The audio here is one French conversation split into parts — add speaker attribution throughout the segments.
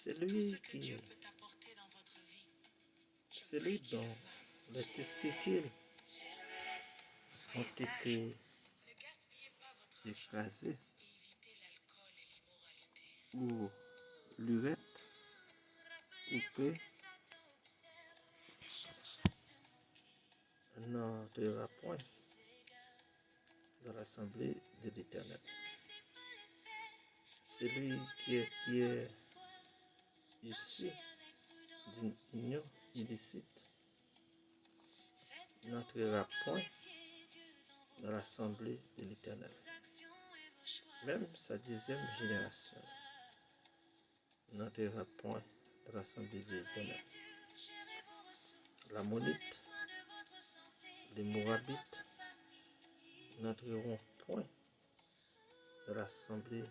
Speaker 1: celui qui, celui dont les testicules ont été écrasés ou l'urètre coupé n'entrera point dans l'assemblée de l'Éternel. Celui qui est issu d'une union illicite n'entrera point dans l'assemblée de l'Éternel. Même sa 10e génération n'entrera point dans l'assemblée de l'Éternel. L'Ammonite, les Moabites n'entreront point dans l'assemblée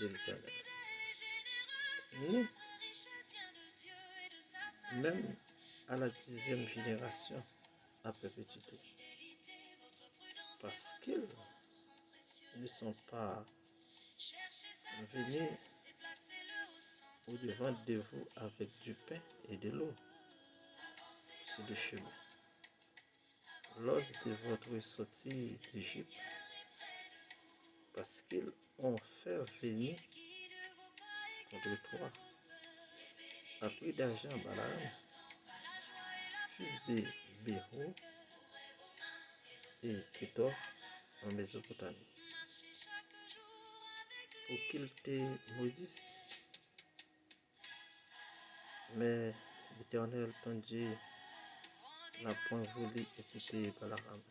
Speaker 1: de l'Éternel. Ni même à la 10e génération à perpétuité. Parce qu'ils ne sont pas venus au-devant de vous avec du pain et de l'eau sur le chemin. Lors de votre sortie d'Égypte, parce qu'ils ont fait venir contre toi à prix d'argent Balaam, fils de Béro et Kétor en Mésopotamie, pour qu'ils te maudissent. Mais l'Éternel ton Dieu n'a point voulu écouter Balaam.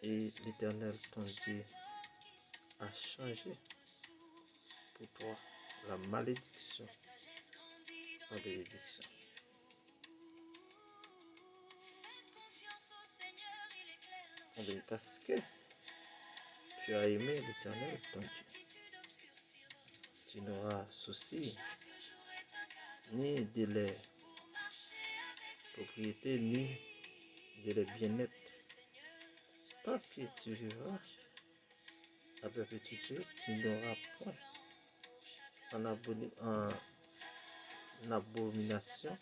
Speaker 1: Et l'Éternel ton Dieu a changé pour toi la malédiction en bénédiction. Parce que tu as aimé l'Éternel ton Dieu, tu n'auras souci ni de les propriétés, ni de les bien-être. Tant que tu vivras à perpétuité, tu n'auras point en abomination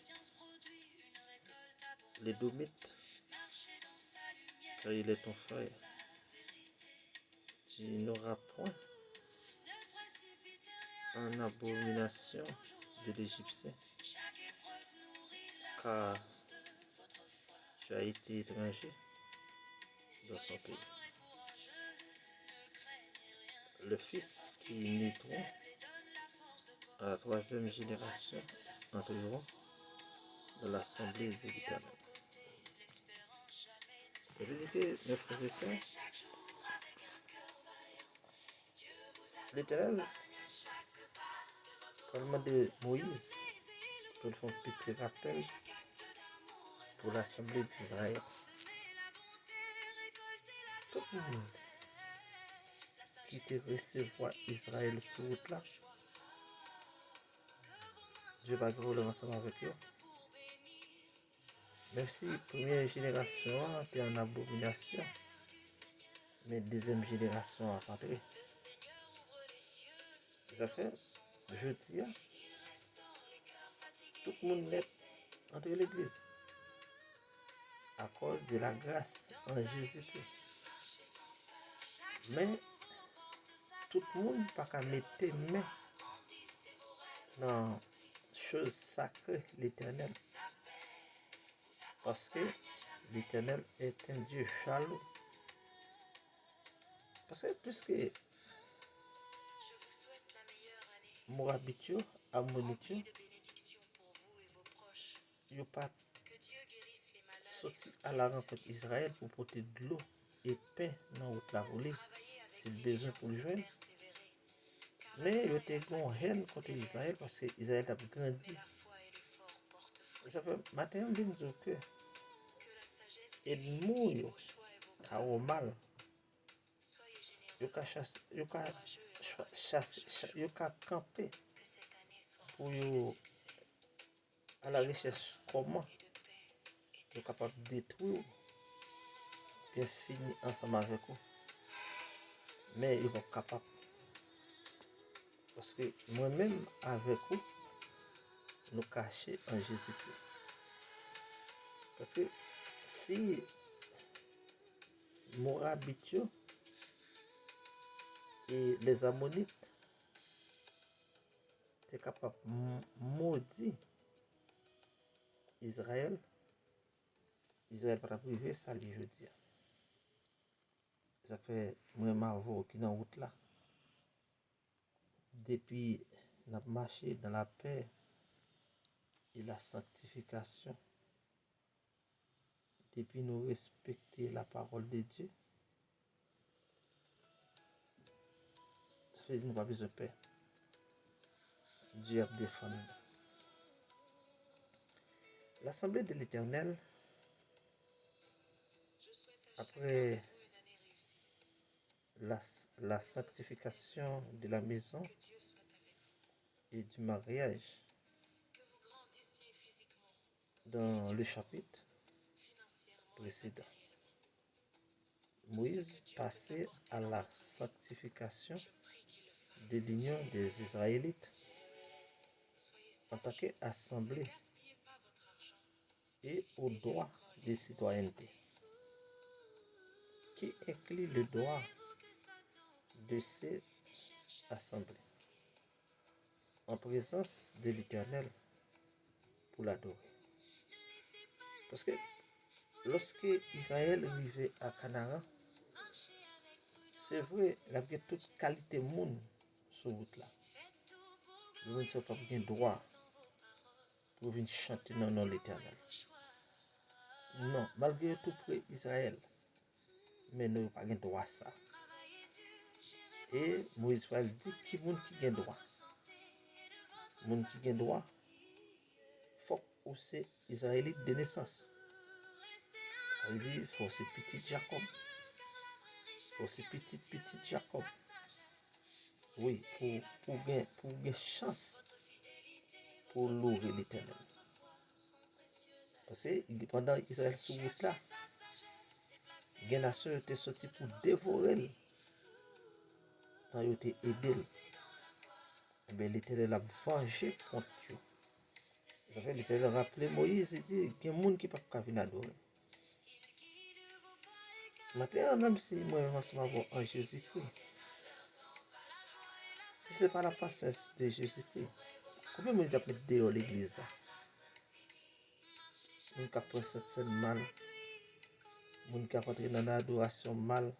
Speaker 1: l'édomite, car il est ton frère. Tu n'auras point en abomination de l'Égyptien, car tu as été étranger dans son pays. Le fils qui naîtront à la 3e génération entreront dans l'assemblée de l'Éternel. C'est dire que, mes frères et sœurs, l'Éternel, parlement de Moïse, pour faire un petit rappel pour l'assemblée d'Israël. Tout le monde qui te recevoir Israël sur route là, Dieu va grouler ensemble avec eux. Même si la première génération était en abomination, mais la 2e génération a rentré. Ça fait, je dis, tout le monde net entre l'église à cause de la grâce en Jésus-Christ. Mais tout le monde n'a pas qu'à mettre main dans choses sacrées l'Éternel. Parce que l'Éternel est un Dieu jaloux. Parce que puisque Moabitio, Ammonitio, ils n'ont pas sorti à la rencontre d'Israël pour porter de l'eau et pain dans la route la rouler, si besoin pour le joindre. Mais ils ont été haine contre Israël parce que Israël a grandi. Ça fait matin, je dis que Edmou a au mal. Ils ont chassé, ils ont campé pour à la recherche comment ils sont capables de détruire et finir ensemble avec eux. Mais ils sont capables. Parce que moi-même, avec vous, nous cacher en Jésus-Christ. Parce que si Moabit et les Ammonites étaient capables de maudire Israël, Israël va priver ça lui je dis. Ça fait moi Marveau qui dans route là. Depuis nous marché dans la paix et la sanctification, depuis nous respecter la parole de Dieu, ça fait nous pas besoin de paix. Dieu a défendu. L'Assemblée de l'Éternel, après la sanctification de la maison et du mariage, dans le chapitre précédent, Moïse passait à la sanctification de l'union des Israélites en tant qu'assemblée et au droit de citoyenneté, qui inclut le droit de ces assemblées en présence de l'Éternel pour l'adorer. Parce que lorsque Israël arrivait à Canaan, c'est vrai, il y avait toute qualité de monde sur la route là. Le monde n'a pas bien droit pour venir chanter dans le nom de l'Éternel. Non, malgré tout près Israël, mais nous n'avons pas bien droit à ça. Et Moïse va dire qui monde qui a droit. Monde qui a droit, faut que c'est Israélite de naissance. Il dit, il faut c'est petit Jacob. Pour ces petit Jacob. Oui, pour une chance pour louer l'Éternel. Parce que pendant Israël sous route là, les nations étaient sorties pour dévorer quand ils étaient aidés. Mais l'Éternel a vengé contre eux. Ça fait l'Éternel a rappelé Moïse et dit, il y a des gens qui ne peuvent pas venir adorer. Maintenant, même si moi, je vais en Jésus-Christ, si ce n'est pas la patience de Jésus-Christ, combien de gens peuvent dehors l'église? Moun ka prend cette scène mal, moun ka rentrer dans l'adoration mal,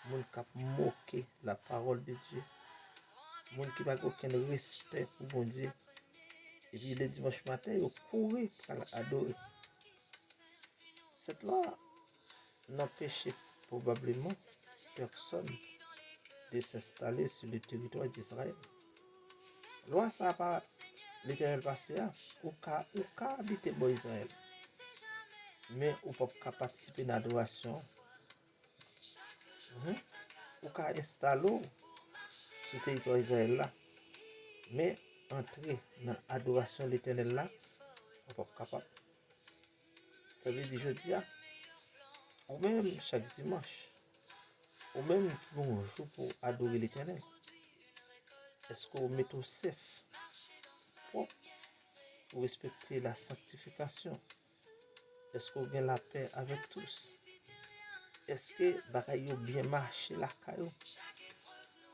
Speaker 1: moun ka moquer la parole de Dieu, moun qui n'a aucun respect pour bon Dieu. Et puis le dimanche matin, ils courent pour adorer. Cette loi n'empêchait probablement personne de s'installer sur le territoire d'Israël. Loi ça pas l'Éternel passé ou ka habiter dans Israël. Mais ou pas participer à l'adoration. Ou ka installer sur le territoire d'Israël là. Mais entrer dans l'adoration de l'Éternel là, on n'est pas capable. Ça veut dire, je dis, ou même chaque dimanche, ou même un jour pour adorer l'Éternel, est-ce qu'on met au safe pour respecter la sanctification? Est-ce qu'on gagne la paix avec tous? Est-ce que bagaille bien marché la caillou?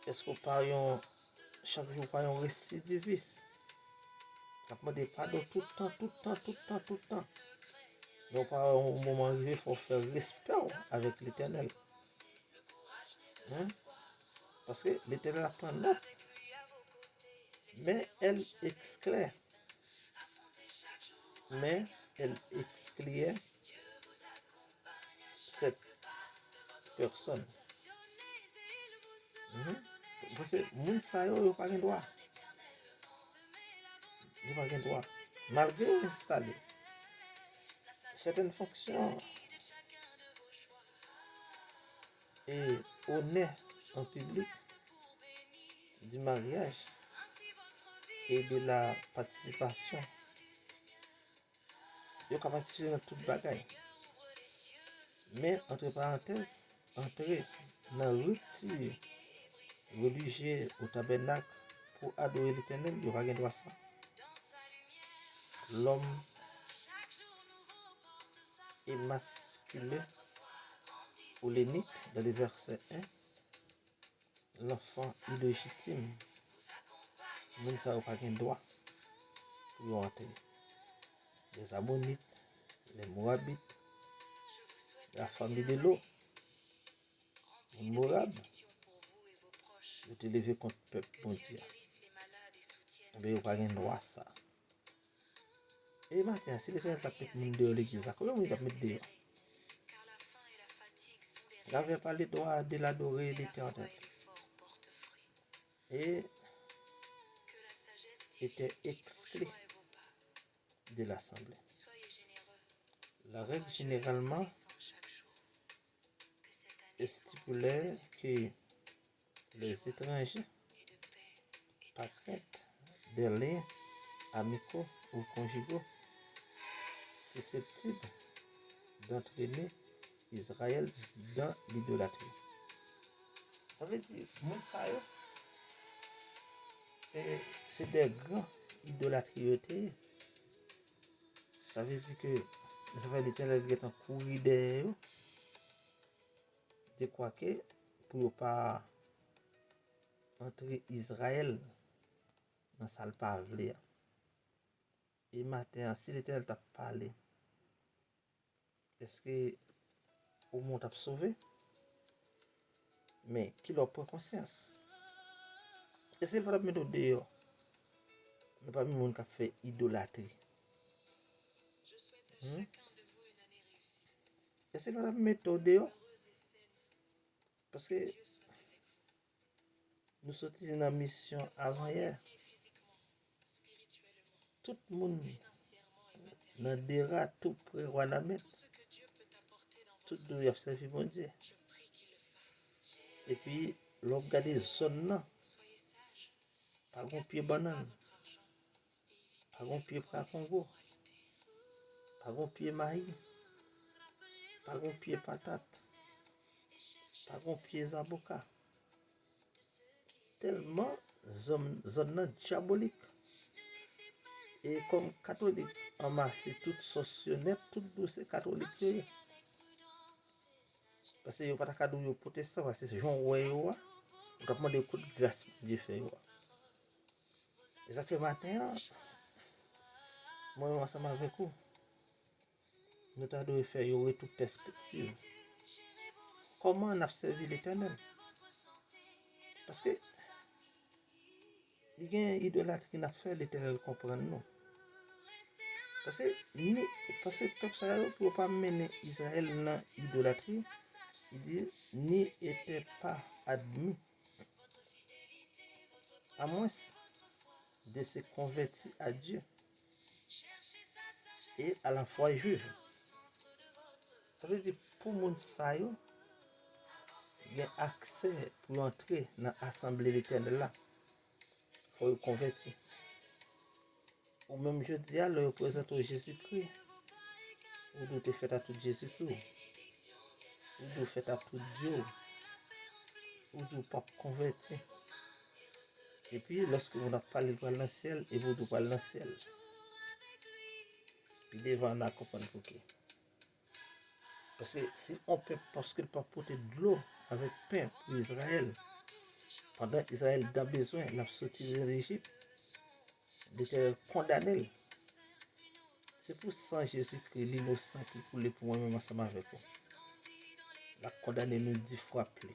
Speaker 1: Est-ce qu'on parle chaque jour par un récidiviste? On demande pardon tout le temps, tout le temps, tout le temps, tout le temps. Donc, à un moment arrivé, il faut faire respect avec l'Éternel. Parce que l'Éternel apprend note. Mais elle exclut. Mais elle excluait cette personne. Parce que moun sa yo yo pas gen droit. Yo pas gen droit. Malgré installer certaines fonctions et honnêtes en public du mariage et de la participation. Yo ka participer dans toute bagaille. Mais entre parenthèses, entrer dans rupture religieux au tabernacle pour adorer l'Éternel, il n'y aura pas droit ça. L'homme émasculé pour l'énique, dans le verset 1, l'enfant illégitime, nous ne savons pas quel droit pour entrer. Les Ammonites, les Moabites, la famille de l'eau, les Moab, je te levé contre le peuple, bon Dieu. Mais il n'y a pas de droit ça. Et maintenant, si les gens tapent le de l'église, comment ils vont mettre dehors? Il avait pas le droit de l'adorer l'Éternel. Et était exclu de l'assemblée. La règle généralement stipulait que les étrangers, par crainte des liens amicaux ou conjugaux susceptibles d'entraîner Israël dans l'idolâtrie. Ça veut dire, c'est des grands idolâtrieux. Ça veut dire que ça veut dire que l'Éternel est en courir d'eux. Je crois que pour ne pas entrer Israël dans sa parole. Et maintenant, si l'Éternel t'a parlé, est-ce que au monde t'a sauvé? Mais qui leur prend conscience? Et c'est pas la méthode dehors. Il n'y a pas de monde qui a fait idolâtrie. Et c'est pas la méthode dehors. Parce que nous sommes dans la mission avant hier. Tout le monde dans des rats, tout près de la mettre. Tout le monde a servi mon Dieu. Et puis, l'on regarde les zones là. Pas un pied banane. Pas un pied Congo. Pas un pied maïs. Pas un pied patate. Pas un pied zaboka. Tellement zone diabolique. Et comme catholique, on masse toute socionnette, toute douce catholique. Parce que il n'y a pas de cadeau de protestant, parce que c'est Jean Oué, on a demandé beaucoup de grâce de faire. Et ça fait matin, moi, ensemble avec vous, nous devons faire une retour perspective. Comment on a servi l'Éternel? Parce que il y a une idolâtrie qui n'a fait l'Éternel comprendre nous. Parce que le peuple ça ne peut pas mener Israël dans l'idolâtrie. Il dit n'y était pas admis, à moins de se convertir à Dieu et à la foi juive. Ça veut dire pour les gens, il y a accès pour entrer dans l'assemblée l'Éternel là. Il faut convertir. Ou même je dis à le représenter Jésus-Christ. Ou doit te faire à tout Jésus-Christ. Ou doit faire à tout Dieu. Ou doit pas convertir. Et puis lorsque vous n'avez pas dans le ciel, et vous doit pas dans le ciel. Puis devant on a compris pourquoi. Parce que si on peut, parce qu'il peut porter de l'eau avec pain pour Israël, pendant Israël a besoin, il a sorti de l'Égypte, il était condamné. C'est pour ça Jésus-Christ, l'innocent qui coulait pour moi-même ensemble avec vous. Il a condamné nous 10 fois plus.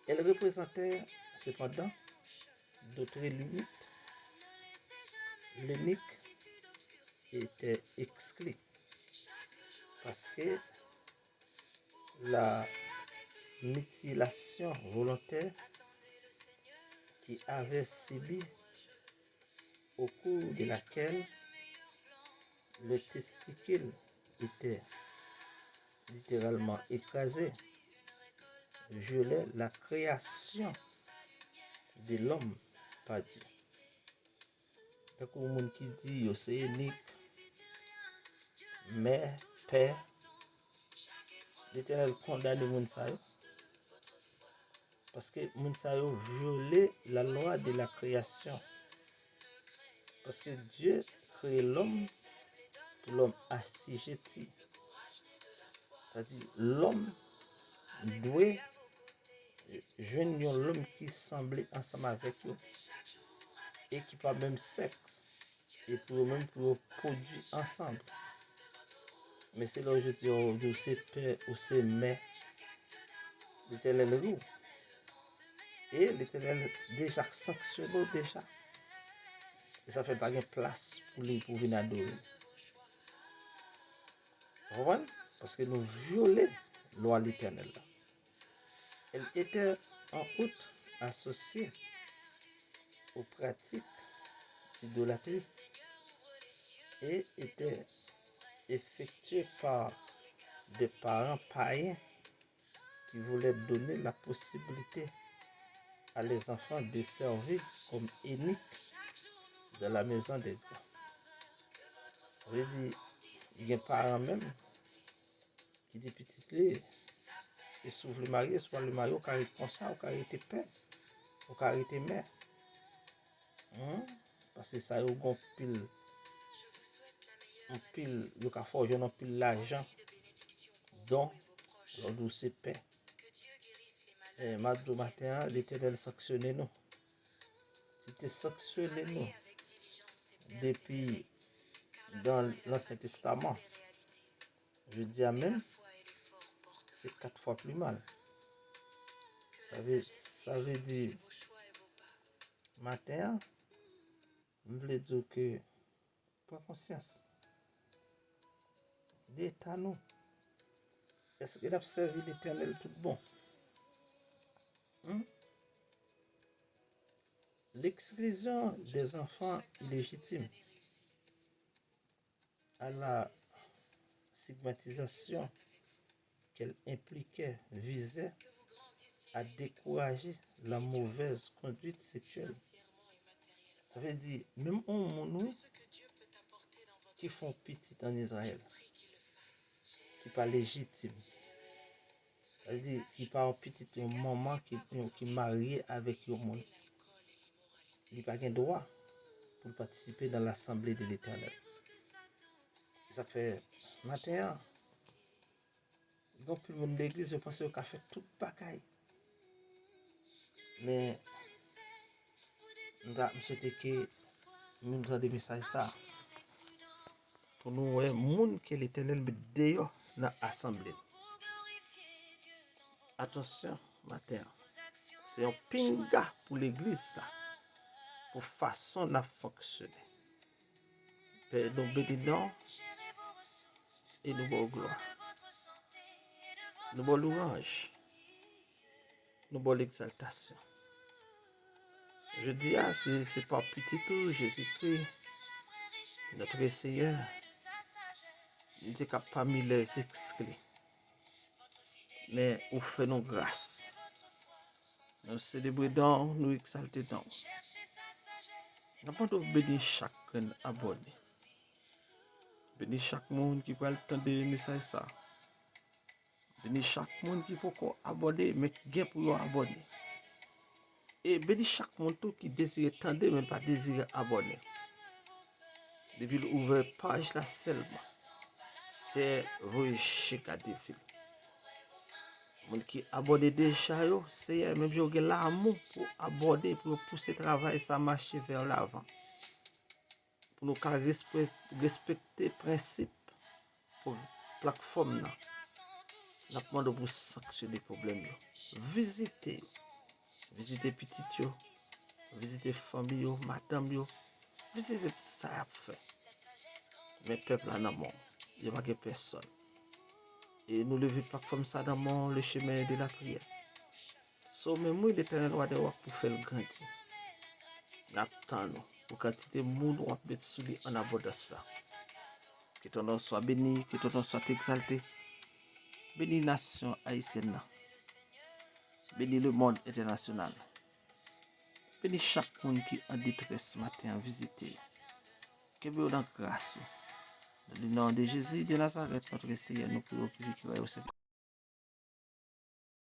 Speaker 1: Elle représentait cependant d'autres limites. L'unique était exclu parce que la mutilation volontaire qui avait subi au cours de laquelle le testicule était littéralement écrasé, violait la création de l'homme par Dieu. Donc, il y a des gens qui disent c'est unique, mère, père, l'Éternel condamne les gens. Parce que moun sa yo violé la loi de la création. Parce que Dieu crée l'homme pour l'homme assujetti. C'est-à-dire l'homme doit joindre l'homme qui semblait ensemble avec eux et qui pas même sexe et pour même pour produire ensemble. Mais c'est là où je dis où c'est père ou c'est mère. L'Éternel loue. Et l'Éternel déjà sanctionné déjà. Et ça fait pas de place pour lui pour venir adorer. Vous comprenez? Parce que nous violons la loi de l'Éternel. Elle était en outre associée aux pratiques d'idolâtrie et était effectuée par des parents païens qui voulaient donner la possibilité à les enfants de servir comme uniques dans la maison des Dieu. Je veux dire, il y a des parents même qui disent petit clé, et souvent le marié, soit le marié, ou carré comme ça, ou carré tes père, ou carré tes mère. Parce que ça y est, on pile, il y a forger un pile l'argent, donc, l'on c'est paix. Et maintenant matin, l'Éternel sanctionne nous. C'était sanctionné nous depuis dans l'Ancien Testament. Je dis à même, c'est 4 fois plus mal. Ça veut dire, matin, je voulais dire que, prends conscience, d'état nous. Est-ce qu'il a servi l'Éternel tout bon? L'exclusion des enfants illégitimes à la stigmatisation qu'elle impliquait visait à décourager la mauvaise conduite sexuelle. Ça veut dire, même on qui font petit en Israël, qui pas légitime, ça veut dire qui pas un petit maman qui marié avec un monde, il n'a pas de droit pour participer dans l'assemblée de l'Éternel. Ça fait matin, donc le monde de l'église, je pense qu'il a fait toute bagaille. Mais je souhaite que nous avons des messages ça pour nous voir monde que l'Éternel met dehors dans l'assemblée. Attention, matin, c'est un pinga pour l'église là, pour façon de fonctionner. Père, nous bénissons et nous bonne gloire. Nous bonne louange. Nous bonne l'exaltation. Je dis, c'est pas petit tout, Jésus-Christ, notre Seigneur, il était capable parmi les exclus. Mais on fait nos grâces. Nous célébrons, nous exaltons. Nous pouvons bénir chacun abonné. Bénir chaque monde qui peut entendre le message ça. Bénir chaque monde qui peut abonner, mais qui vient pour abonner. Et bénir chaque monde qui désire entendre, mais pas désire abonner. Depuis l'ouvert page là seulement, c'est Roger Kadefil. Moun qui aborde déjà, c'est même j'ai l'amour pour aborder, pour pousser le travail, ça marcher vers l'avant. Pour nous respecter les principes pour la plateforme. Nous demandons pour sanctionner les problèmes. Visitez petit, visitez famille, madame, visitez tout ça à faire. Mais le peuple en amont, il n'y a pas personne. Et nous levons pas comme ça dans le chemin de la prière. So, mais moi, l'Éternel va devoir pour faire le grandir. N'attendons pour quantité de monde on va mettre sous lui en abondance ça. Que ton nom soit béni, que ton nom soit exalté. Béni la nation haïtienne. Béni le monde international. Béni chaque monde qui a détresse ce matin à visiter. Que vous dans grâce. Dans le nom de Jésus de Nazareth, notre Seigneur, nous prions qui va au Seigneur.